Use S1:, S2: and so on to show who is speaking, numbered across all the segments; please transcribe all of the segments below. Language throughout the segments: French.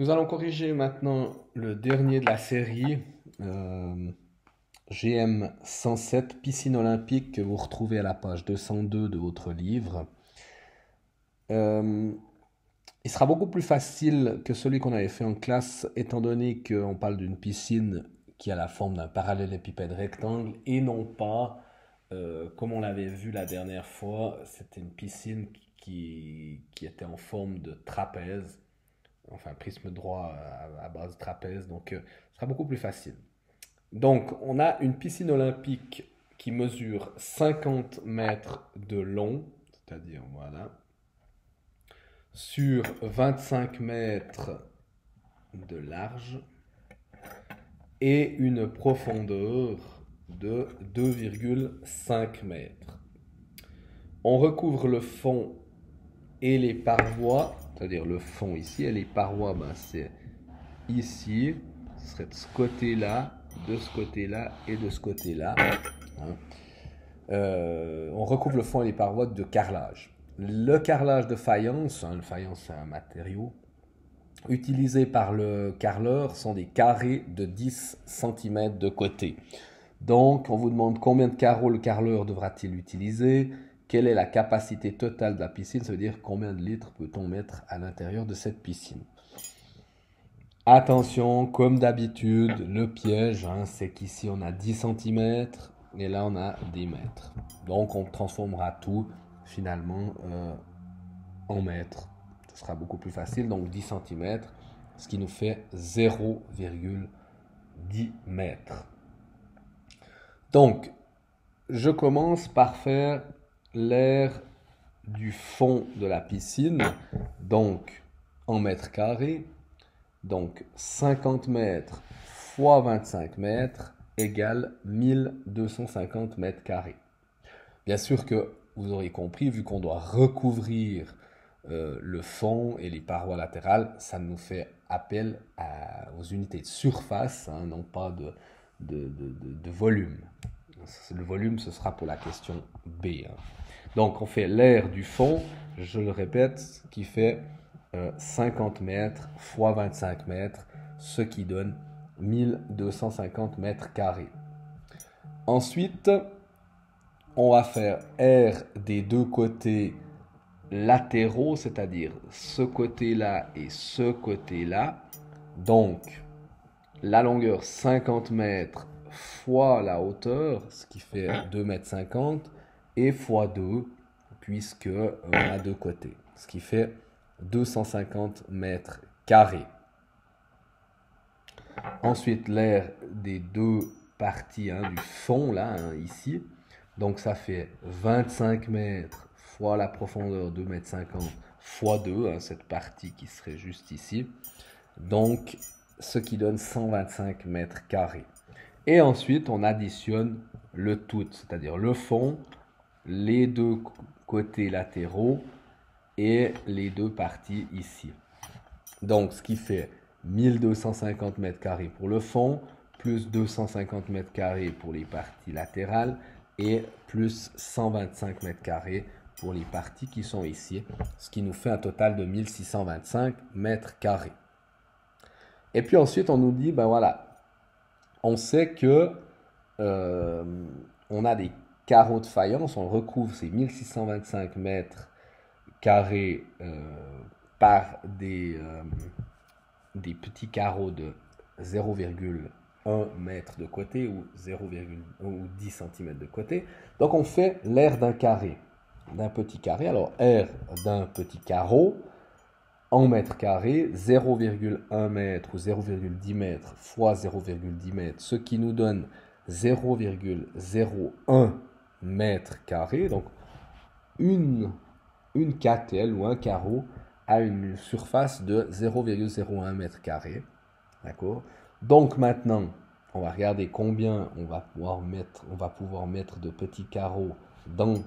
S1: Nous allons corriger maintenant le dernier de la série, euh, GM 107, piscine olympique, que vous retrouvez à la page 202 de votre livre. Euh, il sera beaucoup plus facile que celui qu'on avait fait en classe, étant donné qu'on parle d'une piscine qui a la forme d'un parallélépipède rectangle et non pas, comme on l'avait vu la dernière fois, c'était une piscine qui était en forme de trapèze, enfin prisme droit à base de trapèze, donc ce sera beaucoup plus facile. Donc on a une piscine olympique qui mesure 50 mètres de long, c'est-à-dire voilà, sur 25 mètres de large et une profondeur de 2,5 mètres. On recouvre le fond et les parois, c'est-à-dire le fond ici, et les parois, ben, c'est ici, ce serait de ce côté-là, de ce côté-là et de ce côté-là. Hein. On recouvre le fond et les parois de carrelage. Le carrelage de faïence, hein, le faïence c'est un matériau, utilisé par le carreleur sont des carrés de 10 cm de côté. Donc on vous demande combien de carreaux le carreleur devra-t-il utiliser, quelle est la capacité totale de la piscine, ça veut dire combien de litres peut-on mettre à l'intérieur de cette piscine. Attention, comme d'habitude, le piège, hein, c'est qu'ici on a 10 cm et là on a 10 mètres. Donc on transformera tout finalement en mètres. Ce sera beaucoup plus facile, donc 10 cm, ce qui nous fait 0,10 mètres. Donc, je commence par faire l'aire du fond de la piscine, donc en mètres carrés. Donc 50 mètres fois 25 mètres égale 1250 mètres carrés. Bien sûr que vous aurez compris, vu qu'on doit recouvrir le fond et les parois latérales, ça nous fait appel aux unités de surface, hein, non pas de volume. Le volume, ce sera pour la question B. Hein. Donc on fait l'aire du fond, je le répète, qui fait 50 mètres fois 25 mètres, ce qui donne 1250 mètres carrés. Ensuite, on va faire R des deux côtés latéraux, c'est-à-dire ce côté-là et ce côté-là. Donc, la longueur 50 mètres fois la hauteur, ce qui fait 2,50 m, et fois 2, puisque on a deux côtés, ce qui fait 250 mètres carrés. Ensuite, l'aire des deux parties, hein, du fond, là, hein, ici. Donc, ça fait 25 mètres fois la profondeur 2,50 m fois 2, hein, cette partie qui serait juste ici. Donc, ce qui donne 125 mètres carrés. Et ensuite, on additionne le tout, c'est-à-dire le fond, les deux côtés latéraux et les deux parties ici. Donc, ce qui fait 1250 mètres carrés pour le fond, plus 250 mètres carrés pour les parties latérales et plus 125 mètres carrés pour les parties qui sont ici, ce qui nous fait un total de 1625 mètres carrés. Et puis ensuite, on nous dit, ben voilà, on sait que on a des carreaux de faïence, on recouvre ces 1625 mètres carrés par des petits carreaux de 0,1 mètre de côté ou 10 cm de côté. Donc on fait l'aire d'un carré, d'un petit carré. Alors R d'un petit carreau en mètres carrés, 0,1 mètre ou 0,10 mètres fois 0,10 mètres, ce qui nous donne 0,01 mètre carré. Donc une cartelle ou un carreau a une surface de 0,01 mètre carré. D'accord? Donc maintenant, on va regarder combien on va pouvoir mettre de petits carreaux dans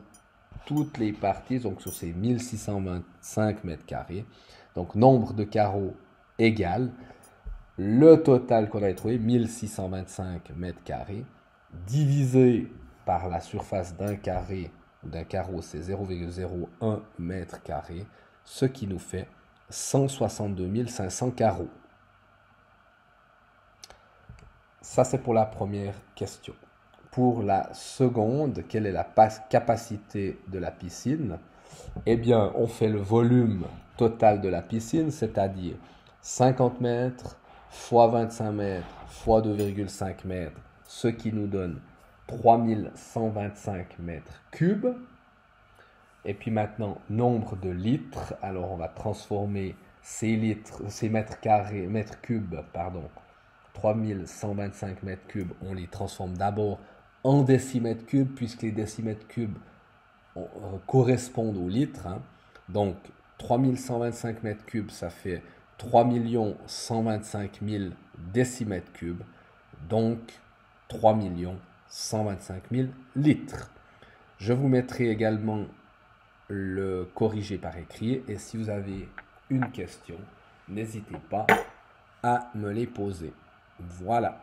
S1: toutes les parties, donc sur ces 1625 mètres carrés. Donc nombre de carreaux égal le total qu'on a trouvé, 1625 mètres carrés, divisé par la surface d'un carré ou d'un carreau, c'est 0,01 mètre carré, ce qui nous fait 162 500 carreaux. Ça, c'est pour la première question. Pour la seconde, quelle est la capacité de la piscine? Eh bien, on fait le volume total de la piscine, c'est-à-dire 50 mètres fois 25 mètres fois 2,5 mètres, ce qui nous donne 3125 mètres cubes. Et puis maintenant, nombre de litres. Alors, on va transformer ces litres, ces mètres cubes, pardon, 3125 mètres cubes, on les transforme d'abord en décimètres cubes, puisque les décimètres cubes correspondent aux litres. Hein. Donc, 3125 mètres cubes, ça fait 3 125 000 décimètres cubes. Donc, 3 125 000 litres. Je vous mettrai également le corriger par écrit. Et si vous avez une question, n'hésitez pas à me les poser. Voilà.